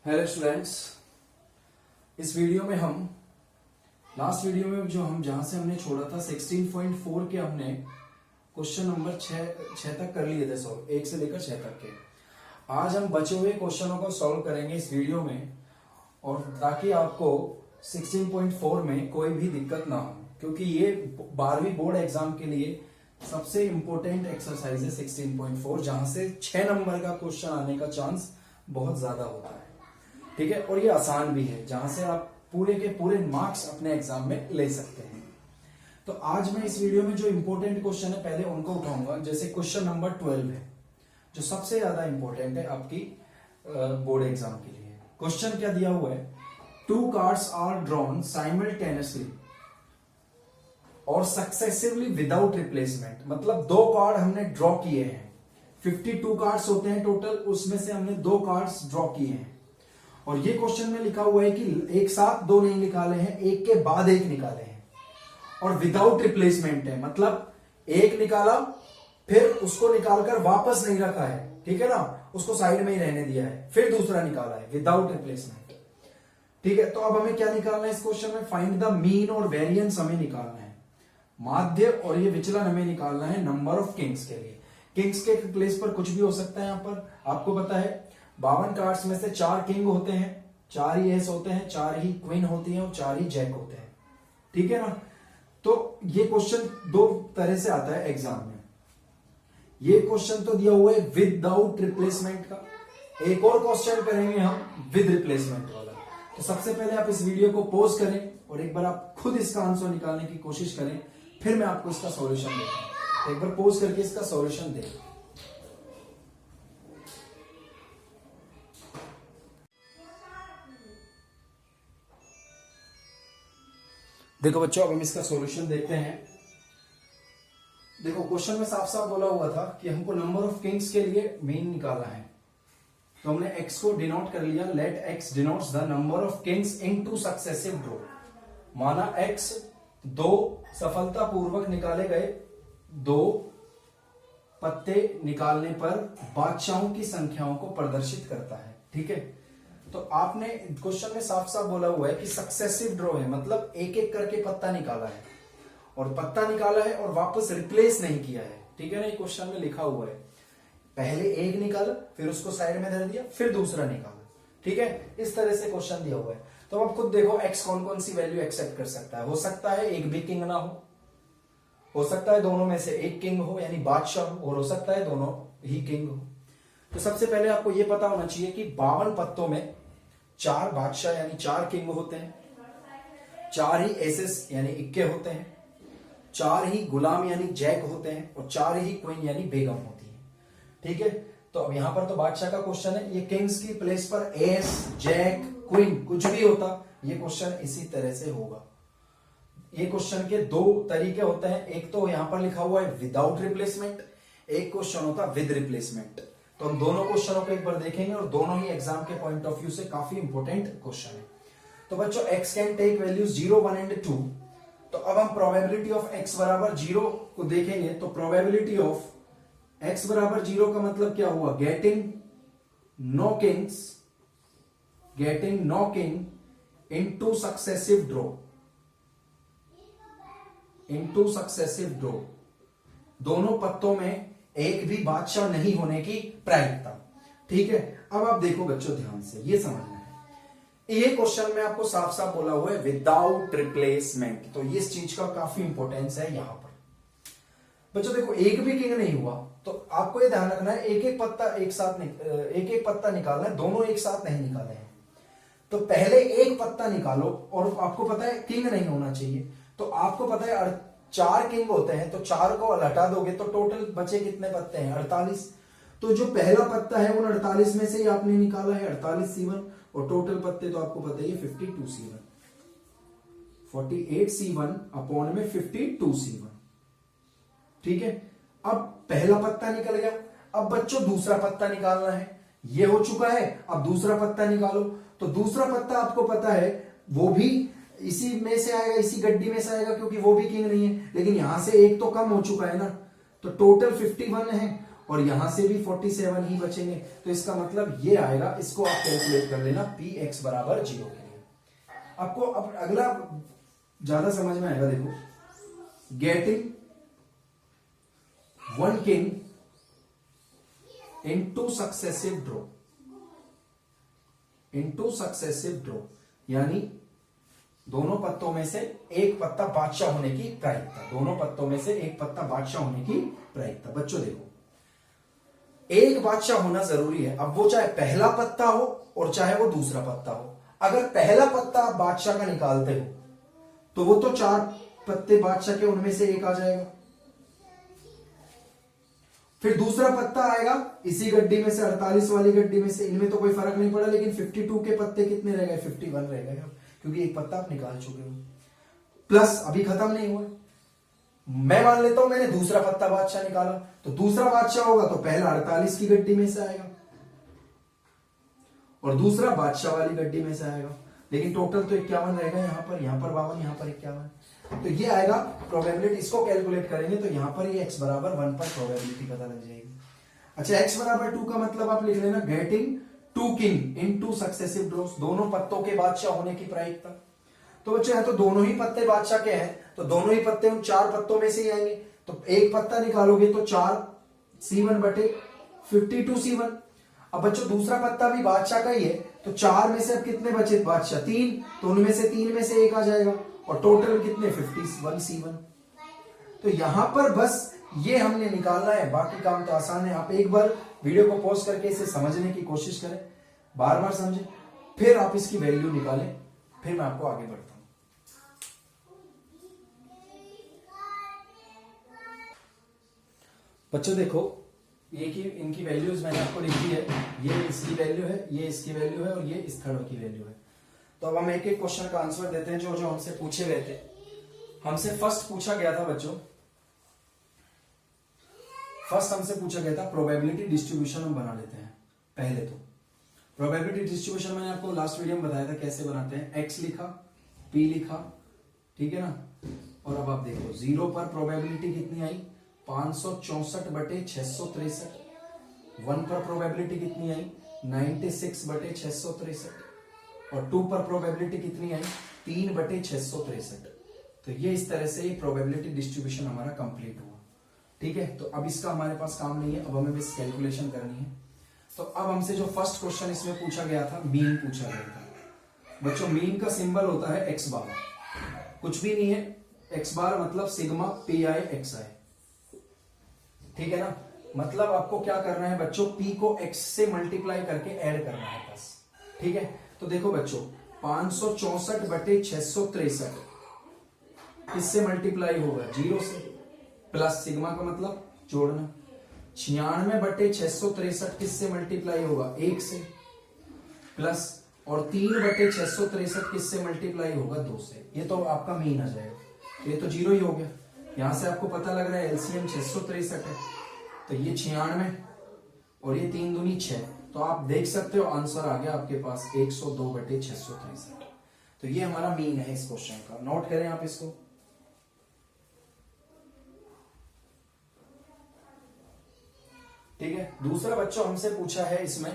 Hello students, इस video में हम लास्ट वीडियो में जो हम जहां से हमने छोड़ा था 16.4 के हमने क्वेश्चन नंबर 6 तक कर लिए थे सॉल्व, 1 से लेकर 6 तक के। आज हम बचे हुए क्वेश्चनों को सॉल्व करेंगे इस वीडियो में, और ताकि आपको 16.4 में कोई भी दिक्कत ना हो, क्योंकि ये 12वीं बोर्ड एग्जाम के लिए सबसे इंपॉर्टेंट एक्सरसाइज है 16.4, जहां से 6 नंबर का क्वेश्चन आने का चांस बहुत ज्यादा होता है। ठीक है, और ये आसान भी है, जहां से आप पूरे के पूरे मार्क्स अपने एग्जाम में ले सकते हैं। तो आज मैं इस वीडियो में जो इंपॉर्टेंट क्वेश्चन है पहले उनको उठाऊंगा। जैसे क्वेश्चन नंबर 12 है, जो सबसे ज्यादा इंपॉर्टेंट है आपकी बोर्ड एग्जाम के लिए। क्वेश्चन क्या दिया हुआ है, 2 कार्ड्स आर ड्रॉन साइमल्टेनियसली और सक्सेसिवली विदाउट रिप्लेसमेंट। मतलब 2 कार्ड हमने ड्रॉ किए हैं, 52 कार्ड्स होते हैं टोटल, उसमें से हमने 2 कार्ड्स ड्रॉ किए हैं। और ये क्वेश्चन में लिखा हुआ है कि एक साथ 2 नहीं निकाले हैं, एक के बाद एक निकाले हैं, और विदाउट रिप्लेसमेंट है। मतलब एक निकाला फिर उसको निकालकर वापस नहीं रखा है, ठीक है ना, उसको साइड में ही रहने दिया है, फिर दूसरा निकाला है विदाउट रिप्लेसमेंट। ठीक है, तो अब हमें क्या निकालना है इस क्वेश्चन में, फाइंड द मीन और वेरिएंस हमें निकालना है, माध्य और ये विचलन हमें निकालना है नंबर ऑफ किंग्स के लिए। किंग्स के प्लेस पर कुछ भी हो सकता है। यहां पर आपको पता है 52 कार्ड्स में से 4 किंग होते हैं, 4 ही एस होते हैं, 4 ही क्वीन होती हैं और 4 ही जैक होते हैं। ठीक है ना। तो ये क्वेश्चन 2 तरह से आता है एग्जाम में। ये क्वेश्चन तो दिया हुआ है विदाउट रिप्लेसमेंट का, एक और क्वेश्चन करेंगे हम विद रिप्लेसमेंट वाला। तो सबसे पहले आप इस वीडियो को पॉज करें और एक बार आप खुद इसका आंसर निकालने की कोशिश करें, फिर मैं आपको इसका सॉल्यूशन देता हूं। एक बार पॉज करके इसका सॉल्यूशन दें। देखो बच्चों, अब हम इसका सॉल्यूशन देखते हैं। देखो क्वेश्चन में साफ साफ बोला हुआ था कि हमको नंबर ऑफ किंग्स के लिए मीन निकालना है, तो हमने x को डिनोट कर लिया, let x denotes the number of kings into successive draw. माना x 2 सफलतापूर्वक निकाले गए 2 पत्ते निकालने पर बादशाहों की संख्याओं को प्रदर्शित करता है। ठीक है, तो आपने क्वेश्चन में साफ साफ बोला हुआ है कि सक्सेसिव ड्रॉ है, मतलब एक एक करके पत्ता निकाला है, और पत्ता निकाला है और वापस रिप्लेस नहीं किया है। ठीक है ना, ये क्वेश्चन में लिखा हुआ है, पहले एक निकाला फिर उसको साइड में धर दिया फिर दूसरा निकाला। ठीक है, इस तरह से क्वेश्चन दिया हुआ है। तो अब खुद देखो x कौन कौन सी वैल्यू एक्सेप्ट कर सकता है। हो सकता है एक भी किंग ना हो सकता है दोनों में से एक किंग हो यानी बादशाह हो, और हो सकता है दोनों ही किंग हो। तो सबसे पहले आपको यह पता होना चाहिए कि 52 पत्तों में 4 बादशाह यानी 4 किंग होते हैं, 4 ही एसेस यानी इक्के होते हैं, 4 ही गुलाम यानी जैक होते हैं, और 4 ही क्वीन यानी बेगम होती है। ठीक है, तो अब यहां पर तो बादशाह का क्वेश्चन है, ये किंग्स की प्लेस पर एस जैक क्वीन कुछ भी होता, ये क्वेश्चन इसी तरह से होगा। ये क्वेश्चन के 2 तरीके होते हैं, एक तो यहां पर लिखा हुआ है विदाउट रिप्लेसमेंट, एक क्वेश्चन होता है विद रिप्लेसमेंट। तो हम दोनों क्वेश्चनों को एक बार देखेंगे, और दोनों ही एग्जाम के पॉइंट ऑफ व्यू से काफी इंपॉर्टेंट क्वेश्चन है। तो बच्चों x can take values 0, 1 and 2। तो अब हम प्रोबेबिलिटी ऑफ x बराबर 0 को देखेंगे। तो प्रोबेबिलिटी ऑफ x बराबर 0 का मतलब क्या हुआ, getting no king into successive draw, दोनों पत्तों में एक भी बादशाह नहीं होने की प्रायिकता। ठीक है, अब आप देखो बच्चों ध्यान से, ये समझना है, ये क्वेश्चन में आपको साफ साफ बोला हुआ है विदाउट रिप्लेसमेंट, तो इस चीज का काफी इंपॉर्टेंस है यहां पर। बच्चों देखो, एक भी किंग नहीं हुआ, तो आपको ये ध्यान रखना है एक एक पत्ता निकालना है, दोनों एक साथ नहीं निकाले हैं। तो पहले एक पत्ता निकालो, और आपको पता है किंग नहीं होना चाहिए, तो आपको पता है 4 किंग होते हैं, तो 4 को हटा दोगे तो टोटल बचे कितने पत्ते हैं, 48। तो जो पहला पत्ता है उन 48 में से ही आपने निकाला है 48 C1, और टोटल पत्ते तो आपको पता ही है 52 C1, 48 C1 अपॉन में 52 C1। ठीक है, अब पहला पत्ता निकल गया, अब बच्चों दूसरा पत्ता निकालना है, ये हो चुका है, अब दूसरा पत्ता निकालो। तो दूसरा पत्ता आपको पता है वो भी इसी में से आएगा, इसी गड्डी में से आएगा, क्योंकि वो भी किंग नहीं है, लेकिन यहां से एक तो कम हो चुका है ना, तो टोटल 51 है, और यहां से भी 47 ही बचेंगे, तो इसका मतलब ये आएगा, इसको आप कैलकुलेट कर लेना पी एक्स बराबर 0 के लिए। आपको अब अगला ज्यादा समझ में आएगा। देखो, getting 1 king into successive draw, यानी दोनों पत्तों में से एक पत्ता बादशाह होने की प्रायिकता, दोनों पत्तों में से एक पत्ता बादशाह होने की प्रायिकता। बच्चों देखो, एक बादशाह होना जरूरी है, अब वो चाहे पहला पत्ता हो और चाहे वो दूसरा पत्ता हो। अगर पहला पत्ता आप बादशाह का निकालते हो तो वो तो 4 पत्ते बादशाह के, उनमें से एक आ जाएगा। फिर दूसरा पत्ता आएगा इसी गड्डी में से, 48 वाली गड्डी में से, इनमें तो कोई फर्क नहीं पड़ा, लेकिन 52 के पत्ते कितने रह गए? 51 रह गए, क्योंकि एक पत्ता आप निकाल चुके हो। प्लस अभी खत्म नहीं हुआ, मैं मान लेता हूं मैंने दूसरा पत्ता बादशाह निकाला, तो दूसरा बादशाह होगा तो पहला 48 की गड्डी में से आएगा और दूसरा बादशाह वाली गड्डी में से आएगा, लेकिन टोटल तो 51 रहेगा। यहां पर 52, यहां पर 51, तो ये आएगा प्रोबेबिलिटी। इसको कैलकुलेट करेंगे तो यहां पर ये x बराबर 1 पर प्रोबेबिलिटी पता लग जाएगी। अच्छा, x बराबर 2 का मतलब आप लिख लेना गेटिंग 2 किंग इनटू सक्सेसिव ड्रॉस, दोनों पत्तों के बादशाह होने की प्रायिकता। तो बच्चों है तो दोनों ही पत्ते बादशाह के हैं, तो दोनों ही पत्ते उन 4 पत्तों में से ही आएंगे, तो एक पत्ता निकालोगे तो 4 C1 बटे 52 C1। अब बच्चों दूसरा पत्ता भी बादशाह का ही है, तो 4 में से अब कितने बचे बादशाह? 3, तो उनमें से 3 में से एक आ जाएगा और टोटल कितने? 51 C1। तो यहां पर बस ये हमने निकालना है, बाकी काम तो आसान है। आप एक बार वीडियो को पॉज करके इसे समझने की कोशिश करें, बार बार समझें, फिर आप इसकी वैल्यू निकालें, फिर मैं आपको आगे बढ़ता हूं। बच्चों देखो, ये की इनकी वैल्यूज मैंने आपको लिखी है, ये इसकी वैल्यू है, ये इसकी वैल्यू है और ये इस थर्ड की वैल्यू है। तो अब हम एक एक क्वेश्चन का आंसर देते हैं जो जो हमसे पूछे गए थे। हमसे फर्स्ट पूछा गया था बच्चों, फर्स्ट हमसे पूछा गया था प्रोबेबिलिटी डिस्ट्रीब्यूशन हम बना लेते हैं। पहले तो प्रोबेबिलिटी डिस्ट्रीब्यूशन मैंने आपको लास्ट वीडियो में बताया था कैसे बनाते हैं। एक्स लिखा, पी लिखा, ठीक है ना, और अब आप देखो 0 पर प्रोबेबिलिटी कितनी आई? 564 बटे 663। 1 पर प्रोबेबिलिटी कितनी आई? 96 बटे 663 और 2 पर प्रोबेबिलिटी कितनी आई? 3 बटे 663। तो ये इस तरह से ये प्रोबेबिलिटी डिस्ट्रीब्यूशन हमारा कंप्लीट हुआ। ठीक है, तो अब इसका हमारे पास काम नहीं है, अब हमें बस कैलकुलेशन करनी है। तो अब हमसे जो फर्स्ट क्वेश्चन इसमें पूछा गया था, मीन पूछा गया था। बच्चों मीन का सिंबल होता है एक्स बार, कुछ भी नहीं है, एक्स बार मतलब सिग्मा पी आई एक्स आई, ठीक है ना। मतलब आपको क्या करना है बच्चों, पी को एक्स से मल्टीप्लाई करके ऐड करना है बस, ठीक है। तो देखो बच्चों 564 बटे 663 किससे मल्टीप्लाई होगा? 0 से, प्लस सिग्मा का मतलब जोड़ना। 96 बटे 663 किससे मल्टीप्लाई होगा? 1 से, प्लस और 3 बटे 663 किससे मल्टीप्लाई होगा? 2 से। ये तो आपका मीन आ जाएगा, ये तो 0 ही हो गया। यहां से आपको पता लग रहा है एलसीएम 663 है, तो ये 96 और ये 3 दूनी 6, तो आप देख सकते हो आंसर आ गया आपके पास 102 बटे 663। तो ये हमारा मीन है इस क्वेश्चन का, नोट करें आप इसको। ठीक है, दूसरा बच्चों हमसे पूछा है इसमें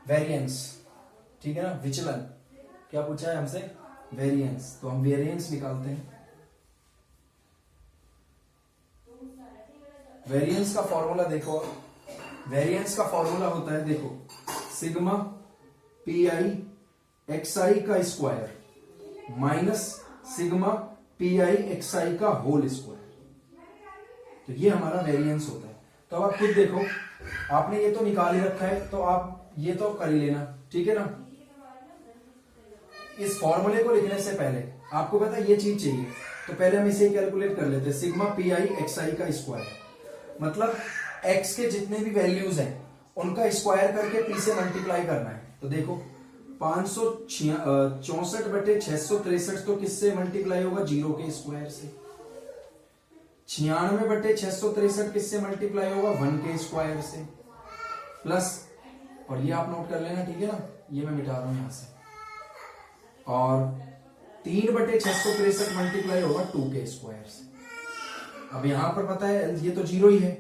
वेरिएंस, ठीक है ना, विचलन। क्या पूछा है हमसे? वेरिएंस। तो हम वेरिएंस निकालते हैं। वेरिएंस का फॉर्मूला देखो, वेरिएंस का फॉर्मूला होता है, देखो sigma P I X I का square minus sigma P I X I का होल स्क्वायर। तो ये हमारा वेरिएंस होता है। तो अब आप खुद देखो, आपने ये तो निकाल ही रखा है, तो आप ये तो कर ही लेना, ठीक है ना। इस फॉर्मूले को लिखने से पहले आपको पता है ये चीज चाहिए, तो पहले हम इसे कैलकुलेट कर लेते हैं। Sigma P I X I का स्क्वायर मतलब x के जितने भी वैल्यूज हैं उनका स्क्वायर करके p से मल्टीप्लाई करना है। तो देखो 564 बटे 663 तो किससे मल्टीप्लाई होगा? 0 के स्क्वायर से। 96 बटे 663 किससे मल्टीप्लाई होगा? 1 के स्क्वायर से, प्लस और ये आप नोट कर लेना, ठीक है ना, ये मैं मिटा रहा हूं यहां से, और 3 बटे 663 मल्टीप्लाई होगा 2 के स्क्वायर से। अब यहां पर पता है ये तो 0 ही है,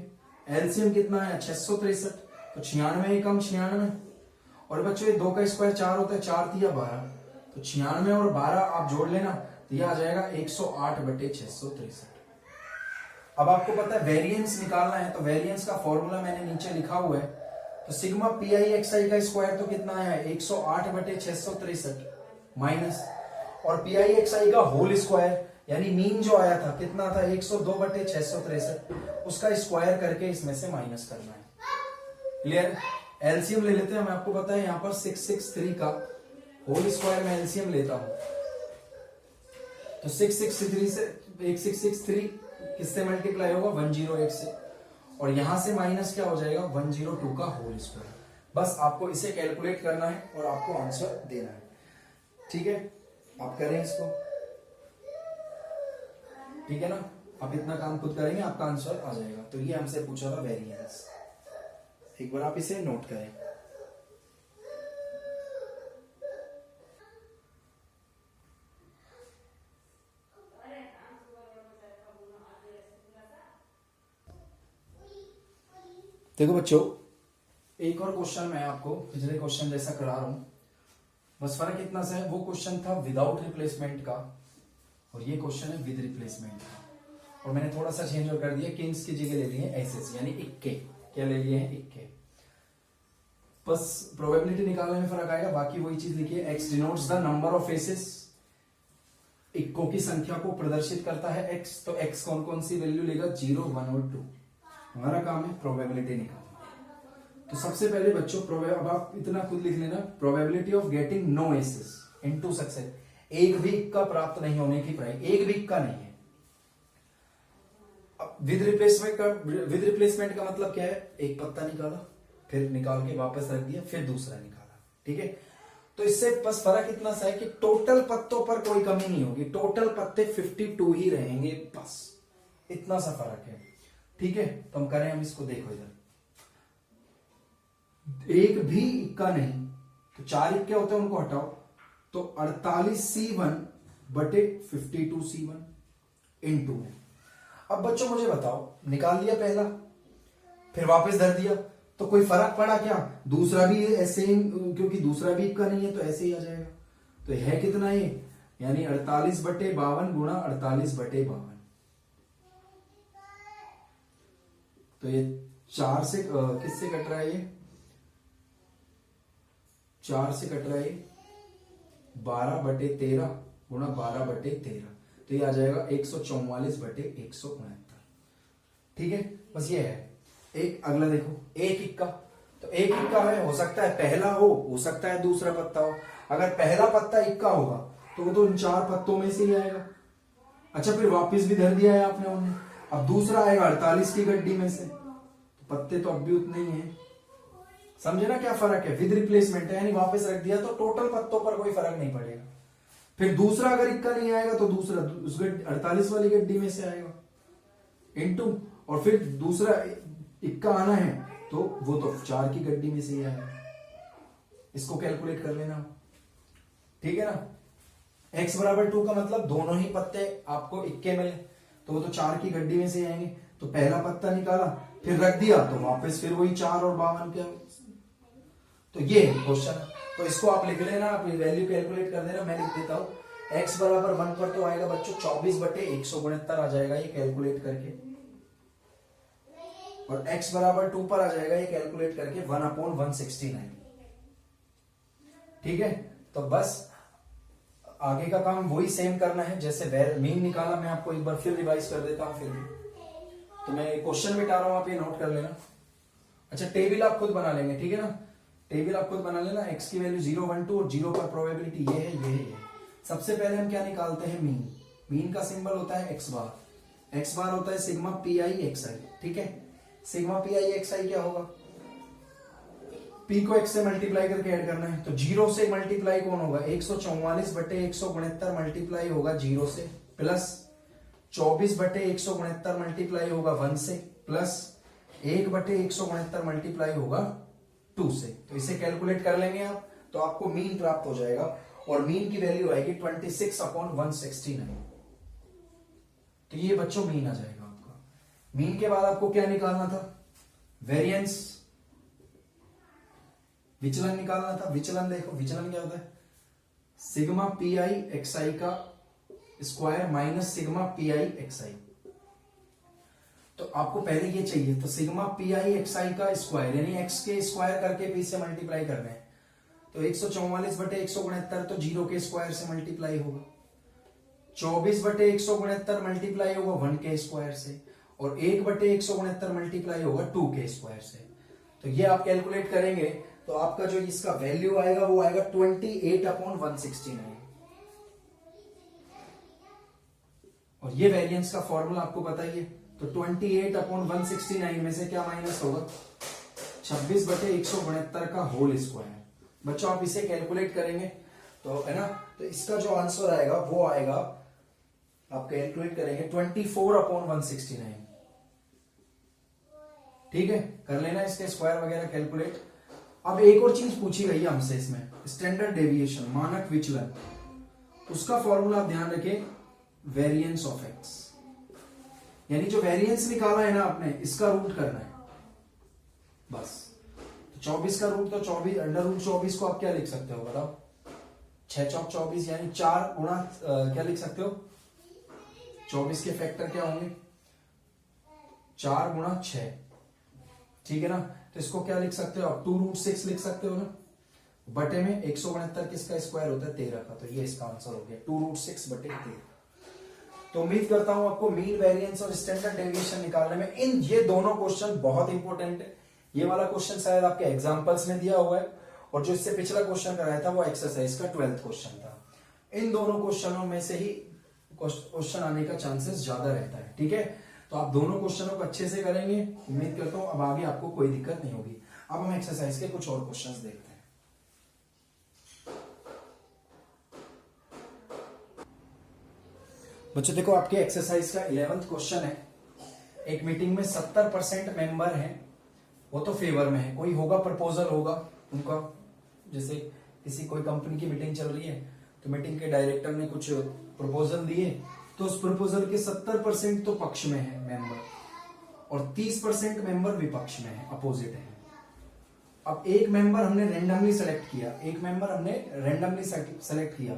एलसीएम कितना है 663, तो 96 एकम 96। और बच्चों ये 2 का स्क्वायर 4 होता है, 4 तिया 12, तो 96 और 12 आप जोड़ लेना तो ये आ जाएगा 108/663। अब आपको पता है वेरिएंस निकालना है, तो वेरिएंस का फॉर्मूला मैंने नीचे लिखा हुआ है। तो sigma P I X I का स्क्वायर तो कितना है 108/663 माइनस, और पी आई एक्स आई का होल स्क्वायर यानी मीन जो आया था कितना था 102/663, उसका स्क्वायर करके इसमें से माइनस करना है। क्लियर? एलसीएम ले लेते हैं। मैं आपको पता है यहाँ पर 663 का होल स्क्वायर में एलसीएम लेता हूं, तो 663 से 1663 किससे मल्टीप्लाई होगा 108 से, और यहां से माइनस क्या हो जाएगा 102 का होल स्क्वायर। बस आपको इसे कैलकुलेट करना है और आपको आंसर देना है। ठीक है, आप करें इसको, ठीक है ना? आप इतना काम खुद करेंगे आपका आंसर आ जाएगा। तो ये हमसे पूछा था वेरिएंस, एक बार आप इसे नोट करें। देखो बच्चों, एक और क्वेश्चन मैं आपको पिछले क्वेश्चन जैसा करा रहा हूं, बस फर्क इतना सा है, वो क्वेश्चन था विदाउट रिप्लेसमेंट का और ये क्वेश्चन है विद रिप्लेसमेंट का, और मैंने थोड़ा सा चेंज और कर दिया, किंग्स की जगह ले लिए एसेस यानी इक्के। क्या ले लिए हैं? इक्के। बस प्रोबेबिलिटी निकालने में फर्क आएगा, बाकी वही चीज लिखिए। X denotes the number of aces, इक्को की संख्या को प्रदर्शित करता है एक्स, तो एक्स कौन कौन सी वैल्यू लेगा 0, 1 और 2। हमारा काम है प्रोबेबिलिटी निकालना। तो सबसे पहले बच्चों अब आप इतना खुद लिख लेना, probability of getting no aces into success, एक भी इक्का प्राप्त नहीं होने की प्राइस, एक भी इक्का नहीं है। विद रिप्लेसमेंट का मतलब क्या है, एक पत्ता निकाला, फिर निकाल के वापस रख दिया, फिर दूसरा निकाला। ठीक है, तो इससे बस फर्क इतना सा है कि टोटल पत्तों पर कोई कमी नहीं होगी, टोटल पत्ते 52 ही रहेंगे, बस इतना सा फर्क है। ठीक है, तो हम करें, हम इसको देखो इधर, एक भी इक्का नहीं, तो 4 इक्के होते हैं उनको हटाओ, तो 48C1/52C1 इनटू में। अब बच्चों मुझे बताओ, निकाल लिया पहला, फिर वापस धर दिया, तो कोई फर्क पड़ा क्या? दूसरा भी ऐसे ही, क्योंकि दूसरा भी इक्का नहीं है तो ऐसे ही आ जाएगा। तो है कितना ये, यानी 48/52 गुणा 48/52, तो ये 4 से किससे कट रहा है, ये 4 से कट रहा है, 12/13 गुणा 12/13, तो ये आ जाएगा 144/169। ठीक है, बस ये है। एक अगला देखो, एक इक्का, तो एक इक्का है, हो सकता है पहला हो सकता है दूसरा पत्ता हो। अगर पहला पत्ता इक्का होगा तो वो तो इन 4 पत्तों में से ही आएगा। अच्छा, फिर वापस भी धर दिया है आपने उन्हें, अब दूसरा आएगा 48 की गड्डी में से, तो पत्ते तो अब भी उतने ही हैं। समझे ना क्या फर्क है? विद रिप्लेसमेंट है, यानी वापस रख दिया तो टोटल पत्तों पर कोई फर्क नहीं पड़ेगा। फिर दूसरा अगर इक्का नहीं आएगा तो दूसरा उस 48 वाली गड्डी में से आएगा इनटू, और फिर दूसरा इक्का आना है तो वो तो 4 की गड्डी में से ही आएगा। इसको कैलकुलेट कर लेना, ठीक है ना? x बराबर 2 का मतलब दोनों ही पत्ते आपको इक्के मिले, तो वो तो 4 की गड्डी में से आएंगे। तो पहला पत्ता निकाला, फिर रख दिया, तो वापस फिर वही 4 और 52 के। तो ये क्वेश्चन, तो इसको आप लिख लेना, आप वैल्यू कैलकुलेट कर देना, मैं लिख देता हूं। x बराबर 1 पर तो आएगा बच्चों 24/169 आ जाएगा ये कैलकुलेट करके, और x बराबर 2 पर आ जाएगा ये कैलकुलेट करके 1/169। ठीक है, तो बस आगे का काम वही सेम करना है जैसे मीन निकाला। मैं आपको एक बार फिर रिवाइज कर देता हूं, फिर भी तो मैं क्वेश्चन मिटा रहा हूं, आप ये नोट कर लेना। अच्छा, टेबल आप खुद बना लेंगे, ठीक है ना? टेबल आप खुद बना लेना। x की वैल्यू 0, 1, 2 और 0 पर प्रोबेबिलिटी ये है, ये है। सबसे पहले हम क्या निकालते हैं, मीन। मीन का सिंबल होता है x बार। x बार होता है सिग्मा पी आई एक्स आई। ठीक है, सिग्मा पी आई एक्स आई क्या होगा, p को x से मल्टीप्लाई करके ऐड करना है, तो 0 से मल्टीप्लाई कौन होगा, 144/169 मल्टीप्लाई होगा 0 से, प्लस 24/169 मल्टीप्लाई होगा 1 से, प्लस 1/169 मल्टीप्लाई होगा 2 से। तो इसे कैलकुलेट कर लेंगे आप, तो आपको मीन प्राप्त हो जाएगा, और मीन की वैल्यू आएगी 26/169। तो ये बच्चों मीन आ जाएगा आपका। मीन के बाद आपको क्या निकालना था, वेरिएंस, विचलन निकालना था। विचलन देखो, विचलन क्या होता है, sigma P I X I का square minus sigma P I X I. तो आपको पहले ये चाहिए, तो sigma P I X I का स्क्वायर यानी एक्स के स्क्वायर करके पी से मल्टीप्लाई करना है। तो 144/169 तो 0 के स्क्वायर से मल्टीप्लाई होगा। 24/169 मल्टीप्लाई होगा 1 के स्क्वायर से, और 1/169 मल्टीप्लाई होगा 2 के स्क्वायर से। तो ये आप कैलकुलेट करेंगे तो आपका जो इसका वैल्यू आएगा वो आएगा 28/169। और ये वेरिएंस का फॉर्मूला आपको पता ही है। तो 28/169 में से क्या माइनस होगा, 26/169 का होल स्क्वायर। बच्चों आप इसे कैलकुलेट करेंगे तो है ना, तो इसका जो आंसर आएगा वो आएगा, आप कैलकुलेट करेंगे 24/169। ठीक है, कर लेना इसके स्क्वायर वगैरह कैलकुलेट। अब एक और चीज पूछी गई है हमसे इसमें, स्टैंडर्ड डेविएशन, मानक विचलन, उसका फॉर्मूला आप ध्यान रखें, वेरिएंस ऑफ एक्स। यानी जो वेरिएंस निकाला है ना आपने, इसका रूट करना है बस। तो 24 का रूट, तो 24 अंडर रूट 24 को आप क्या लिख सकते हो बताओ, 6 चौक 24 यानी 4 गुणा क्या लिख सकते हो, 24 के फैक्टर क्या होंगे, 4 गुणा 6। ठीक है ना, तो इसको क्या लिख सकते हो आप, 2√6 लिख सकते हो ना, बटे में 169 किसका स्क्वायर होता है, 13 का। तो ये इसका आंसर हो गया 2√6/13। तो उम्मीद करता हूं आपको मीन वेरिएंस और स्टैंडर्ड डेविएशन निकालने में इन ये दोनों क्वेश्चन बहुत इंपॉर्टेंट है। ये वाला क्वेश्चन शायद आपके एग्जांपल्स में दिया हुआ है, और जो इससे पिछला क्वेश्चन कराया था वो एक्सरसाइज का 12th क्वेश्चन था। इन दोनों क्वेश्चनों में से ही क्वेश्चन आने का चांसेस ज्यादा रहता है। ठीक है, तो आप दोनों क्वेश्चनों को अच्छे से करेंगे, उम्मीद करता हूं अब आगे आपको कोई दिक्कत नहीं होगी। अब हम एक्सरसाइज के कुछ और क्वेश्चंस देखते हैं। बच्चों देखो, आपके एक्सरसाइज का 11th क्वेश्चन है, एक मीटिंग में 70% मेंबर हैं, वो तो फेवर में है, कोई होगा प्रपोजल होगा उनका, जैसे किसी कोई कंपनी की मीटिंग चल रही है तो मीटिंग के डायरेक्टर ने कुछ प्रपोजल दिए, तो उस प्रपोजल के 70% तो पक्ष में है मेंबर, और 30% मेंबर विपक्ष में है, अपोजिट है। अब एक मेंबर हमने रेंडमली सेलेक्ट किया, एक मेंबर हमने रेंडमली सेलेक्ट किया,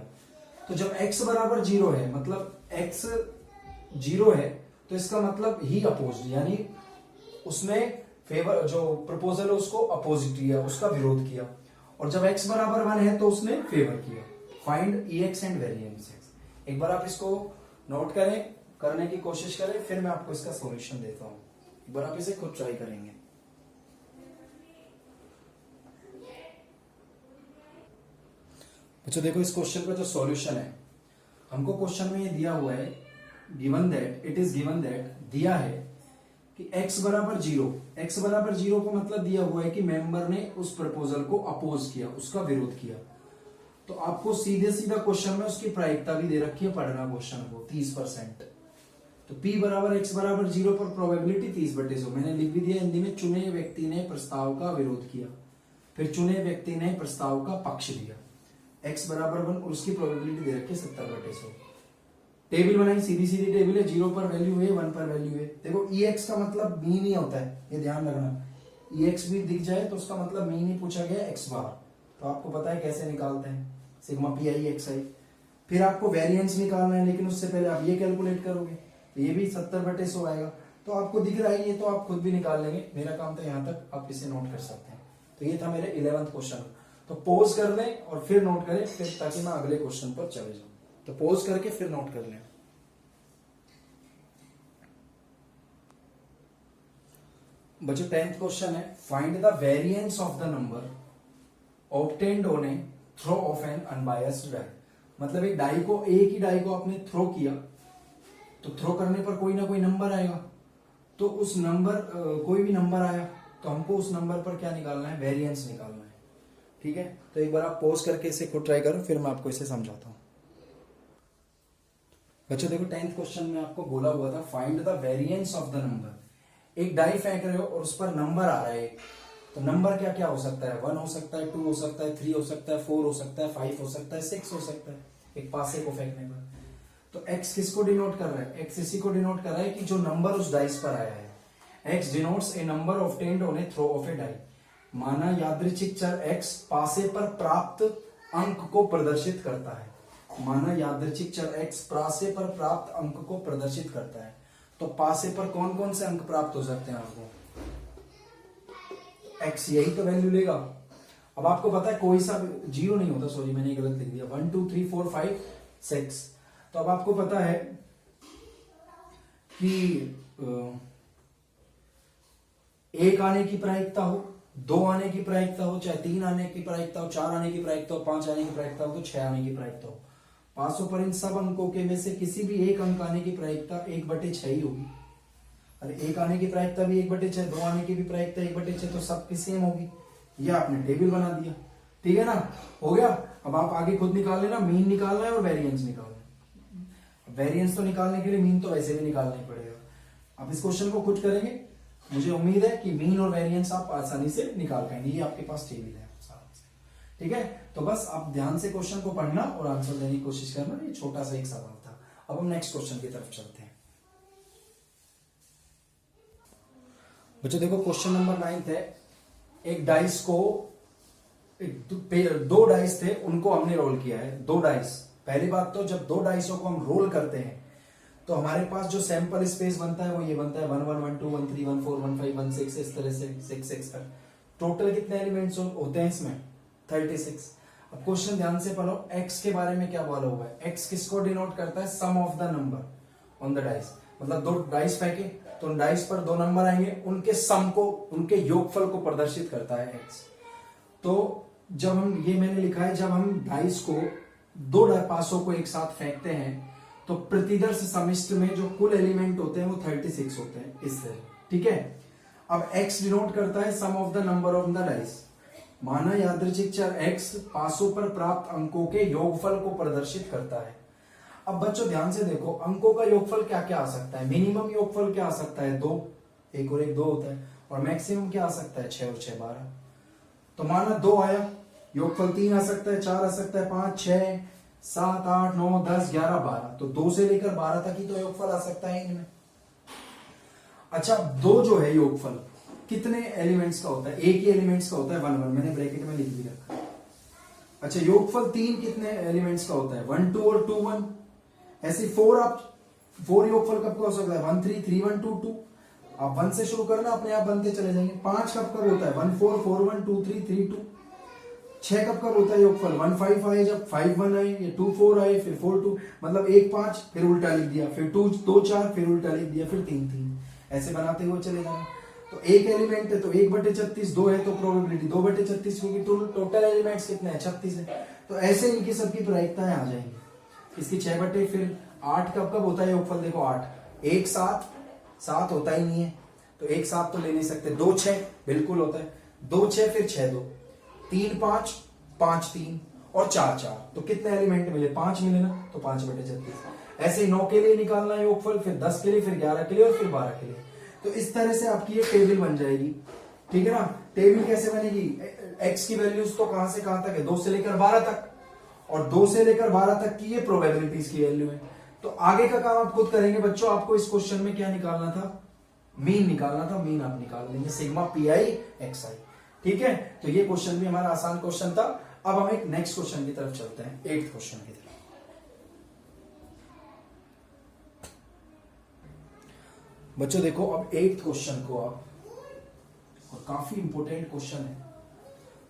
तो जब x बराबर 0 है, मतलब x 0 है, तो इसका मतलब ही अपोज, यानी उसने फेवर, जो प्रपोजल है उसको अपोजिट किया, उसका विरोध किया। और जब x बराबर 1 है तो उसने फेवर किया। Find EX and variance x. एक बार आप इसको नोट करें, करने की कोशिश करें, फिर मैं आपको इसका सॉल्यूशन देता हूं। एक बार आप इसे खुद ट्राई करेंगे। अच्छा देखो, इस क्वेश्चन का जो सॉल्यूशन है, हमको क्वेश्चन में ये दिया हुआ है, given that, it is given that, दिया है कि x बराबर 0, x बराबर 0 को मतलब दिया हुआ है कि मेंबर ने उस प्रपोजल को अपोज किया, उसका विरोध किया। तो आपको सीधे सीधा क्वेश्चन में उसकी प्रायिकता भी दे रखी है, पढ़ना क्वेश्चन को 30%। तो p बराबर x बराबर 0 पर प्रोबेबिलिटी 30/100, मैंने लिख भी दिया हिंदी में, चुने व्यक्ति ने प्रस्ताव का विरोध किया, फिर चुने व्यक्ति ने प्रस्ताव का पक्ष लिया, x बराबर 1 और उसकी प्रोबेबिलिटी दे रखी है 70/100। टेबल बनाई, सीधी सीधी टेबल है, 0 पर वैल्यू है, 1 पर वैल्यू है। देखो EX का मतलब मीन ही होता है, ये ध्यान रखना, EX भी दिख जाए तो उसका मतलब मीन ही पूछा गया x बार। तो आपको पता है कैसे निकालते हैं, सिग्मा पी आई एक्स आई। फिर आपको वेरिएंस निकालना है, लेकिन उससे पहले आप ये कैलकुलेट करोगे, तो ये भी 70/100 आएगा। तो आपको दिख रहा है ये, तो आप खुद भी निकाल लेंगे, मेरा काम था यहाँ तक, आप इसे नोट कर सकते हैं। तो ये था मेरे 11th क्वेश्चन। तो पॉज कर लें और फिर नोट करें, फिर ताकि मैं अगले क्वेश्चन पर चले जाऊं। तो पॉज करके फिर नोट कर लें। बच्चों 10th क्वेश्चन है, find the variance of the number obtained on a throw of an unbiased die. मतलब एक डाई को, एक ही डाई को आपने थ्रो किया, तो थ्रो करने पर कोई ना कोई नंबर आएगा, तो उस नंबर, कोई भी नंबर आया तो हमको उस नंबर पर क्या निकालना है, वेरिएंस निकालना है। ठीक है, तो एक बार आप पॉज करके इसे खुद ट्राई करो, फिर मैं आपको इसे समझाता हूं। बच्चों देखो, 10th क्वेश्चन में आपको बोला हुआ था find the variance of the number. एक डाई फेंक रहे हो और उस पर नंबर आ रहा है, तो नंबर क्या क्या हो सकता है, 1 हो सकता है, 2 हो सकता है, 3 हो सकता है, 4 हो सकता है, 5 हो सकता है, 6 हो सकता है, एक पासे को फेंकने पर। तो x किसको डिनोट कर रहा है, x इसी को डिनोट कर रहा है कि जो नंबर उस डाइस पर आया है। x denotes a number obtained on a throw of a die. माना यादृच्छिक चर x पासे पर प्राप्त अंक को प्रदर्शित करता है। माना यादृच्छिक चर x पासे पर प्राप्त अंक को प्रदर्शित करता है। तो पासे पर कौन कौन से अंक प्राप्त हो सकते हैं आपको? x यही तो वैल्यू लेगा। अब आपको पता है कोई सा जीरो नहीं होता, सॉरी मैंने गलत लिख दिया, 1 2 3 4 5 6। तो अब आपको पता है कि एक आने की प्रायिकता हो, 2 आने की प्रायिकता हो, चाहे 3 आने की प्रायिकता हो, 4 आने की प्रायिकता हो, 5 आने की प्रायिकता हो, तो 6 आने की प्रायिकता हो। 500 पर इन सब अंकों के में से किसी भी एक अंक आने की प्रायिकता 1/6 ही होगी। अरे एक आने की प्रायिकता भी 1/6, 2 आने की भी प्रायिकता 1/6, तो सबकी सेम होगी। ये आपने टेबल बना दिया, ठीक है ना, हो गया। अब आप आगे खुद निकाल लेना, मीन निकालना है और वेरिएंस निकालना है। वेरिएंस तो निकालने के लिए मीन तो वैसे भी निकालना ही पड़ेगा। आप इस क्वेश्चन को खुद करेंगे, मुझे उम्मीद है कि मीन और वेरिएंस आप आसानी से निकाल पाएंगे। ये आपके पास टेबल है, ठीक है। तो बस आप ध्यान से क्वेश्चन को पढ़ना और आंसर देने की कोशिश करना। ये छोटा सा एक सवाल था। अब हम नेक्स्ट क्वेश्चन की तरफ चलते हैं। बच्चों देखो क्वेश्चन नंबर 9 है। एक डाइस को, दो डाइस थे, उनको हमने रोल किया है। 2 डाइस, पहली बात तो जब 2 डाइसों को हम रोल करते हैं तो हमारे पास जो सैंपल स्पेस बनता है वो ये बनता है 1 1 1 2 1 3 1 4 1 5 1 6, इस तरह से 6 6 तक। टोटल कितने एलिमेंट्स होते हैं इसमें? 36। अब क्वेश्चन ध्यान से पढ़ो, x के बारे में क्या बोला हुआ है? x किसको डिनोट करता है? Sum of the number on the dice. मतलब 2 डाइस फेंके तो उन डाइस पर 2 नंबर आएंगे, उनके सम को, उनके योगफल को प्रदर्शित करता है x। तो जब हम, ये मैंने लिखा है, जब हम डाइस को 2 पासों को एक साथ फेंकते हैं तो प्रतिदर्श समिष्ट में जो कुल एलिमेंट होते हैं वो 36 होते हैं, इस तरह, ठीक है। अब x डिनोट करता है sum of the number of the dice. माना यादृच्छिक चर x पासों पर प्राप्त अंकों के योगफल को प्रदर्शित करता है। अब बच्चों ध्यान से देखो, अंकों का योगफल क्या क्या आ सकता है? मिनिमम योगफल क्या आ सकता है? 2, 1 और 1 2 होता है। और मैक्सिमम क्या आ सकता है? 6 और 6 12। तो माना 2 आया, योगफल 3 आ सकता है, 4 आ सकता है, 5 6 7 8 9 10 11 12। तो 2 से लेकर 12 तक ही तो योगफल आ सकता है इनमें। अच्छा, 2 जो है योगफल कितने एलिमेंट्स का होता है? एक ही एलिमेंट्स का होता है, 1 1, मैंने ब्रैकेट में लिख भी रखा। अच्छा, योगफल 3 कितने एलिमेंट्स का होता है? 1 2 और 2 1। ऐसे 4 योगफल कब का हो सकता है? 1 3 3 1 2 2। आप 1 से शुरू करना, अपने आप बनते चले जाएंगे। 5 कब कब होता है? 1 4 4 1 2 3 3 2। 6 कब कब होता है योगफल? 1 5 आए, जब 5 1 आए, ये 2 4 आए, फिर 4 2, मतलब 1 5, फिर उल्टा लिख दिया, फिर 2 2 4, फिर उल्टा लिख दिया, फिर 3 3। ऐसे बनाते हुए चले जाना। तो एक एलिमेंट है तो 1/36, 2 है तो प्रोबेबिलिटी 2/36, क्योंकि टोटल एलिमेंट्स कितने हैं? 36 है। तो ऐसे इनकी सबकी प्रायिकताएं आ जाएंगी। इसकी 6/, फिर 8 कब कब होता है योगफल? देखो 8, 1 7 7 होता ही नहीं है, तो 1 7 तो ले नहीं सकते। 2 6 बिल्कुल होता है, 2 6, फिर 6 2, 3 5 5 3 और 4 4। तो कितने एलिमेंट मिले? 5 मिले ना, तो 5/36। ऐसे 9 के लिए निकालना है योगफल, फिर 10 के लिए, फिर 11 के लिए और फिर 12 के लिए। तो इस तरह से आपकी ये टेबल बन जाएगी, ठीक है ना। टेबल कैसे बनेगी? x की वैल्यूज तो कहां से कहां तक है? 2 से लेकर 12 तक, और 2 से लेकर 12 तक की ये प्रोबेबिलिटीज की वैल्यू है। तो आगे का काम आप खुद करेंगे बच्चों। आपको इस क्वेश्चन में क्या निकालना था? मीन निकालना था। मीन आप निकाल लेंगे, सिग्मा PI XI, ठीक है। तो ये क्वेश्चन भी हमारा आसान क्वेश्चन था। अब हम एक नेक्स्ट क्वेश्चन की तरफ चलते हैं, 8th क्वेश्चन की तरफ। बच्चों देखो, अब 8th क्वेश्चन को आप, और काफी इंपोर्टेंट क्वेश्चन है,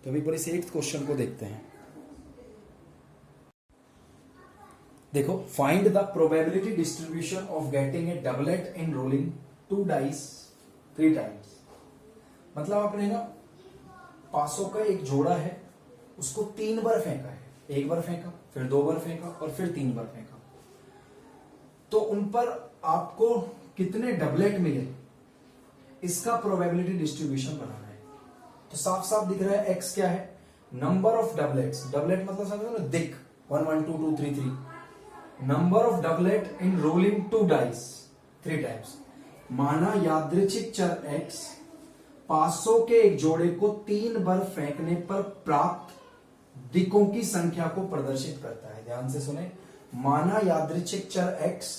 तो अभी पर इस 8th क्वेश्चन को देखते हैं। देखो, find the probability distribution of getting a doublet in rolling 2 dice 3 times. मतलब आपने ना पासों का एक जोड़ा है, उसको 3 बार फेंका है। 1 बार फेंका, फिर 2 बार फेंका और फिर 3 बार फेंका। तो उन पर आपको कितने डबलेट मिले, इसका प्रोबेबिलिटी डिस्ट्रीब्यूशन बनाना है। तो साफ साफ दिख रहा है x क्या है? Number of doublets. डबलेट मतलब समझो ना, दिक 1 1 2 2 3 3। Number of doublet in rolling 2 dice 3 times. माना यादृच्छिक चर x पासों के एक जोड़े को 3 बार फेंकने पर प्राप्त दिकों की संख्या को प्रदर्शित करता है। ध्यान से सुने, माना यादृच्छिक चर x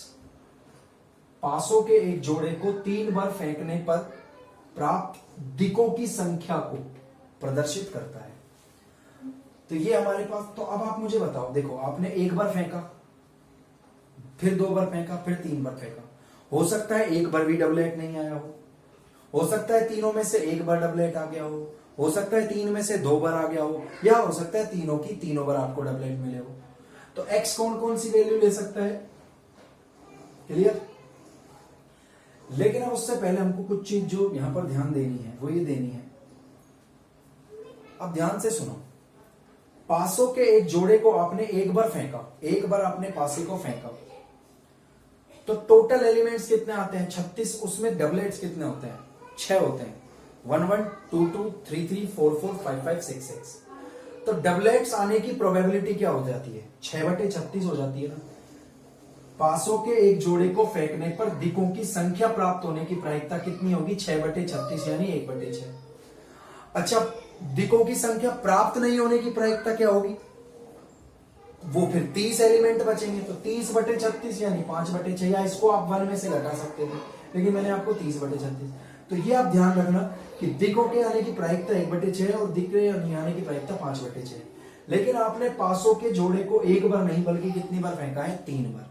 पासों के एक जोड़े को 3 बार फेंकने पर प्राप्त दिकों की संख्या को प्रदर्शित करता है। तो ये हमारे पास, तो अब आप मुझे बताओ, देखो आपने एक बार फेंका, फिर 2 बार फेंका, फिर 3 बार फेंका, हो सकता है एक बार भी डबलेट नहीं आया हो सकता है तीनों में से एक बार डबलेट आ गया हो सकता है 3 में से 2 बार आ गया हो, या हो सकता है तीनों की तीनों बार आपको डबलेट मिले हो। तो x कौन कौन सी वैल्यू ले सकता है, क्लियर। लेकिन अब उससे पहले हमको कुछ चीज जो यहां पर ध्यान देनी है वो ये देनी है, अब ध्यान से सुनो। पासों के एक जोड़े को आपने एक बार फेंका, एक बार आपने पासे को फेंका, तो टोटल एलिमेंट्स कितने आते हैं 36, उसमें डबलेट्स कितने होते हैं 6 होते हैं, 1 1 2 2 3 3 4 4 5 5 6 6। तो डबलेट्स आने की प्रोबेबिलिटी क्या हो जाती है 6/36 हो जाती है ना। पासों के एक जोड़े को फेंकने पर दिकों की संख्या प्राप्त होने की प्रायिकता कितनी होगी 6/36 यानी 1/6। अच्छा, दिकों की संख्या प्राप्त नहीं होने की प्रायिकता क्या होगी, वो फिर 30 एलिमेंट बचेंगे, तो 30/36 यानी 5/6, या इसको आप 1 में से घटा सकते थे, लेकिन मैंने आपको 30/36। तो ये आप ध्यान रखना कि दिकों के आने की प्रायिकता 1/6 और दिक के नहीं आने की प्रायिकता 5/6। लेकिन आपने पासों के जोड़े को एक बार नहीं बल्कि कितनी बार फेंका है 3 बार,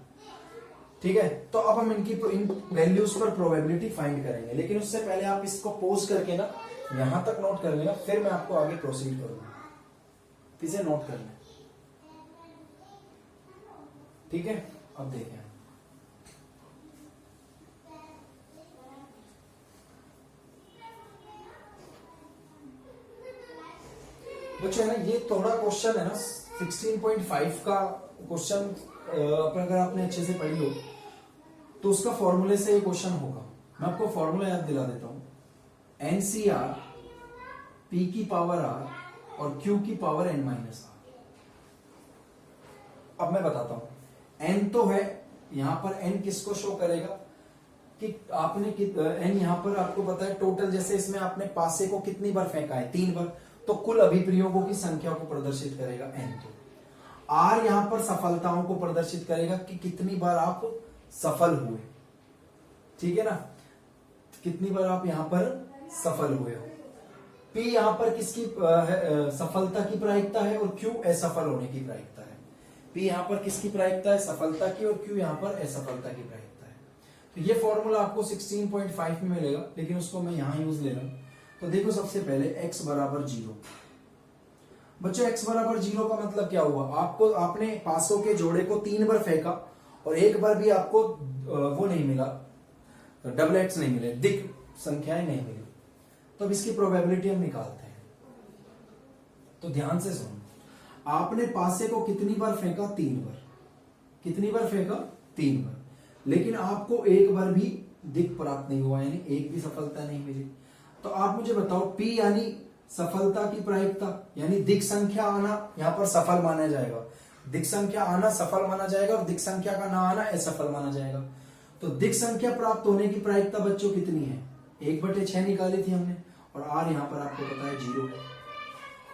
ठीक है। तो अब हम इन वैल्यूज पर प्रोबेबिलिटी फाइंड करेंगे, लेकिन उससे पहले आप इसको पोज करके ना यहां तक नोट कर लेना, फिर मैं आपको आगे प्रोसीड करूंगा। इसे नोट कर लें, ठीक है। अब देखें, बच्चों है ना, ये थोड़ा क्वेश्चन है ना 16.5 का क्वेश्चन, अगर आपने अच्छे से पढ़ी हो तो उसका फॉर्मूले से ये क्वेश्चन होगा। मैं आपको फॉर्मूला याद दिला देता हूं, NCR P की पावर R और Q की पावर N-R। अब मैं बताता हूं, N तो है यहां पर, N किसको शो करेगा कि आपने N यहां पर आपको पता है टोटल, जैसे इसमें आपने पासे को कितनी बार फेंका है 3 बार, तो कुल अभिप्रयोगों की संख्या को प्रदर्शित करेगा N। तो R यहां पर सफलताओं को प्रदर्शित करेगा कि कितनी बार आप सफल हुए, ठीक है ना, कितनी बार आप यहां पर सफल हुए हो। P यहां पर किसकी सफलता की प्रायिकता है और Q असफल होने की प्रायिकता है। P यहां पर किसकी प्रायिकता है सफलता की, और Q यहां पर असफलता की प्रायिकता है। तो ये फॉर्मूला आपको 16.5 में मिलेगा, लेकिन उसको मैं यहां यूज ले रहा हूं। तो देखो, सबसे पहले x बराबर 0। बच्चों x बराबर 0 का मतलब क्या हुआ, आपने पासों के जोड़े को 3 बार फेंका और एक बार भी आपको वो नहीं मिला, डबलेट्स नहीं मिले, दिक संख्याएं नहीं मिली, तो अब इसकी प्रोबेबिलिटी हम निकालते हैं। तो ध्यान से सुनो, आपने पासे को कितनी बार फेंका 3 बार, कितनी बार फेंका 3 बार, लेकिन आपको एक बार भी दिक प्राप्त नहीं हुआ, यानी एक भी सफलता नहीं मिली। तो आप मुझे बताओ, P यानी सफलता की प्रायिकता, यानी दिक संख्या आना यहां पर सफल माना जाएगा, दिक संख्या आना सफल माना जाएगा और दिक संख्या का ना आना असफल माना जाएगा। तो दिक संख्या प्राप्त होने की प्रायिकता बच्चों कितनी है 1/6 निकाली थी हमने, और R यहां पर आपको पता है 0 है।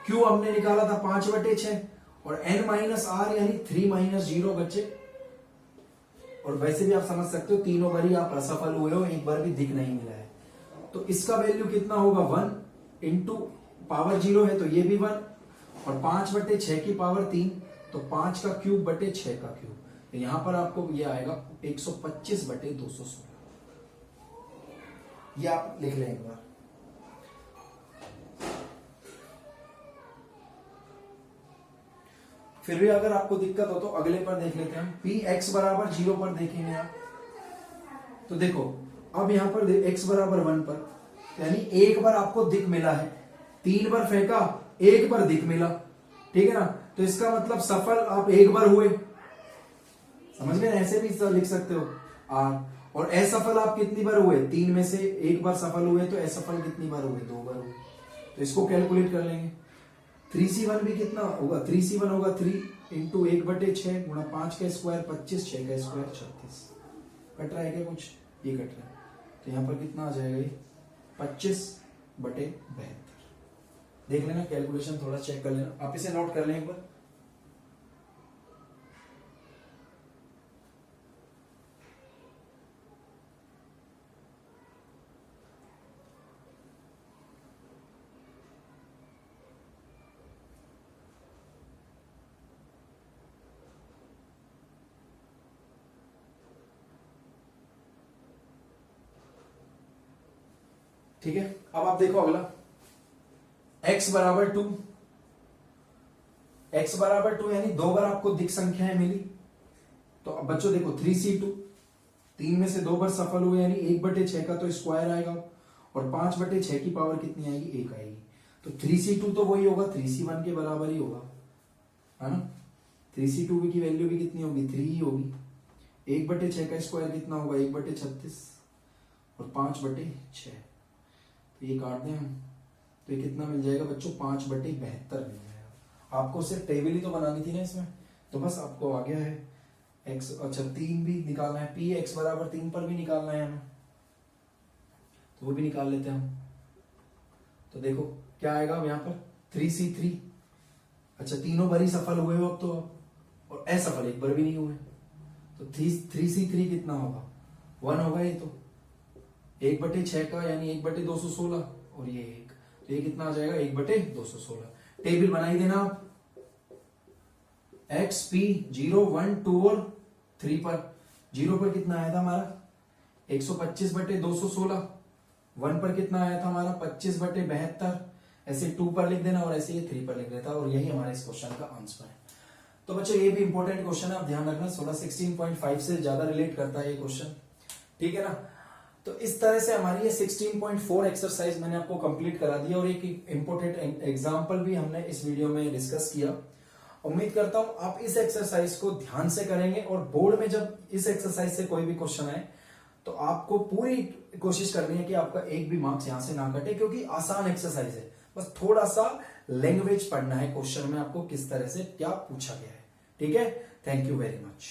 Q हमने निकाला था 5/6 और N-R यानी 3 - 0 बच्चे। और वैसे भी आप समझ सकते हो तीनों बार ही आप असफल हुए हो, एक बार भी दिक नहीं मिला है, तो इसका वैल्यू कितना होगा 1 इंटू पावर 0 है तो ये भी 1, और 5/6 की पावर 3, तो 5 का क्यूब बटे 6 का क्यूब, तो यहां पर आपको ये आएगा 125/216। ये आप लिख लें एक बार। फिर भी अगर आपको दिक्कत हो तो अगले पर देख लेते हैं, P x बराबर 0 पर देखेंगे आप। तो देखो, अब यहां पर x बराबर 1 पर, यानी एक बार आपको दिक मिला है, 3 बार फेंका एक बार दिक मिला, ठीक है ना, तो इसका मतलब सफल आप एक बार हुए, समझ गए, ऐसे भी लिख सकते हो R। और असफल आप कितनी बार हुए, 3 में से एक बार सफल हुए, तो असफल कितनी बार हुए 2 बार हुए। तो इसको कैलकुलेट कर लेंगे, 3C1 भी कितना होगा, 3C1 होगा 3 इंटू 1/6 गुणा 5 का स्क्वायर 25, 6 का स्क्वायर 36। कट रहा है क्या कुछ, ये कट रहा है, तो यहां पर कितना आ जाएगा ये 25/72। देख लेना, कैलकुलेशन थोड़ा चेक कर लेना, आप इसे नोट कर लें एक बार। ठीक है, अब आप देखो अगला, x बराबर 2, x बराबर 2 यानी 2 बार आपको दिक संख्याएं मिली। तो अब बच्चों देखो 3c2, 3 में से 2 बार सफल हुए यानी 1/6 का तो स्क्वायर आएगा, और 5/6 की पावर कितनी आएगी, 1 आएगी। तो 3c2 तो वही होगा, 3c1 के बराबर ही होगा, है ना। 3c2 की वैल्यू भी कितनी होगी, 3 ही होगी। 1/6 का स्क्वायर कितना होगा, 1/36, और 5/6, तो ये काट दें हम, तो ये कितना मिल जाएगा बच्चों, 5/72 मिल जाएगा। आपको सिर्फ टेबल ही तो बनानी थी ना इसमें, तो बस आपको आ गया है x। अच्छा 3 भी निकालना है, p x बराबर 3 पर भी निकालना है हमें, तो वो भी निकाल लेते हैं हम। तो देखो क्या आएगा अब यहाँ पर, 3c3, अच्छा तीनों बार ही सफल हुए हो अब तो, और असफल एक बार भी नहीं हुए, तो 3c3 कितना होगा, 1 होगा ये तो, 1/6 का यानी 1/216, और ये 1, तो ये कितना आ जाएगा, 1/216। टेबल बनाई देना आप, x p 0 1 2 और 3 पर, 0 पर कितना आया था हमारा 125/216, 1 पर कितना आया था हमारा 25/72, ऐसे 2 पर लिख देना और ऐसे ये 3 पर लिख देता, और यही हमारे इस क्वेश्चन का आंसर है। तो बच्चों ये भी इंपॉर्टेंट क्वेश्चन है, आप ध्यान रखना, 16.5 से ज्यादा रिलेट करता है ये क्वेश्चन, ठीक है ना। तो इस तरह से हमारी ये 16.4 एक्सरसाइज मैंने आपको कंप्लीट करा दिया, और एक इंपॉर्टेंट एग्जांपल भी हमने इस वीडियो में डिस्कस किया। उम्मीद करता हूं आप इस एक्सरसाइज को ध्यान से करेंगे, और बोर्ड में जब इस एक्सरसाइज से कोई भी क्वेश्चन आए तो आपको पूरी कोशिश करनी है कि आपका एक भी मार्क्स यहां से ना कटे, क्योंकि आसान एक्सरसाइज है, बस थोड़ा सा लैंग्वेज पढ़ना है क्वेश्चन में आपको किस तरह से क्या पूछा गया है, ठीक है। Thank you very much.